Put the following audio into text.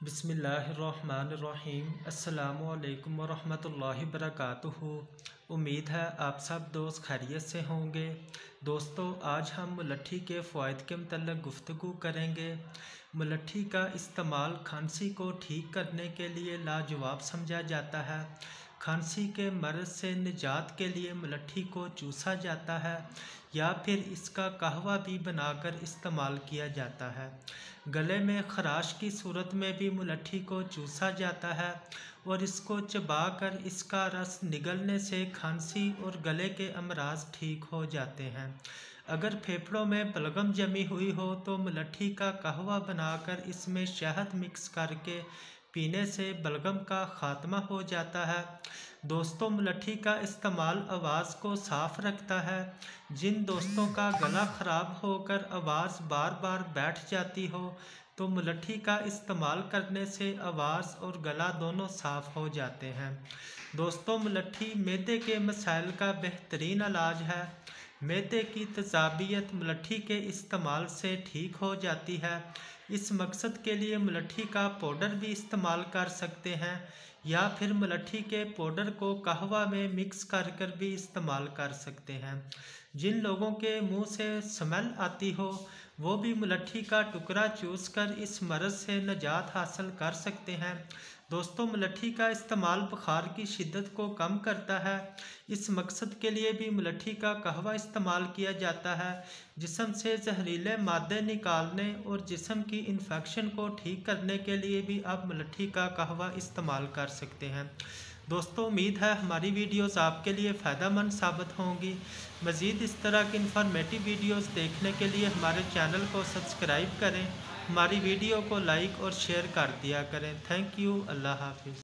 बिस्मिल्लाहिर्रहमानिर्रहीम। अस्सलामुअलैकुम वरहमतुल्लाहि वबरकातुहू। उम्मीद है आप सब दोस्त खैरियत से होंगे। दोस्तों, आज हम मुलट्ठी के फ़वाइद के मतलब गुफ्तगू करेंगे। मुलट्ठी का इस्तेमाल खांसी को ठीक करने के लिए लाजवाब समझा जाता है। खांसी के मर्ज़ से निजात के लिए मुलट्ठी को चूसा जाता है या फिर इसका कहवा भी बनाकर इस्तेमाल किया जाता है। गले में खराश की सूरत में भी मुलट्ठी को चूसा जाता है और इसको चबाकर इसका रस निगलने से खांसी और गले के अमराज ठीक हो जाते हैं। अगर फेफड़ों में बलगम जमी हुई हो तो मुलट्ठी का कहवा बनाकर इसमें शहद मिक्स करके पीने से बलगम का ख़ात्मा हो जाता है। दोस्तों, मुलट्ठी का इस्तेमाल आवाज़ को साफ़ रखता है। जिन दोस्तों का गला ख़राब होकर आवाज़ बार बार बैठ जाती हो तो मुलट्ठी का इस्तेमाल करने से आवाज़ और गला दोनों साफ़ हो जाते हैं। दोस्तों, मुलट्ठी मैदे के मसाइल का बेहतरीन इलाज है। मैदे की तेज़ाबियत मुलट्ठी के इस्तेमाल से ठीक हो जाती है। इस मकसद के लिए मुलट्ठी का पाउडर भी इस्तेमाल कर सकते हैं या फिर मुलट्ठी के पाउडर को कहवा में मिक्स कर भी इस्तेमाल कर सकते हैं। जिन लोगों के मुंह से स्मेल आती हो वो भी मुलट्ठी का टुकड़ा चूस कर इस मर्ज़ से निजात हासिल कर सकते हैं। दोस्तों, मुलट्ठी का इस्तेमाल बुखार की शिद्दत को कम करता है। इस मकसद के लिए भी मुलट्ठी का कहवा इस्तेमाल किया जाता है। जिस्म से जहरीले मादे निकालने और जिस्म की इन्फेक्शन को ठीक करने के लिए भी आप मुलट्ठी का कहवा इस्तेमाल कर सकते हैं। दोस्तों, उम्मीद है हमारी वीडियोस आपके लिए फ़ायदेमंद साबित होंगी। मज़ीद इस तरह की इन्फॉर्मेटिव वीडियोस देखने के लिए हमारे चैनल को सब्सक्राइब करें, हमारी वीडियो को लाइक और शेयर कर दिया करें। Thank you. अल्लाह हाफिज़।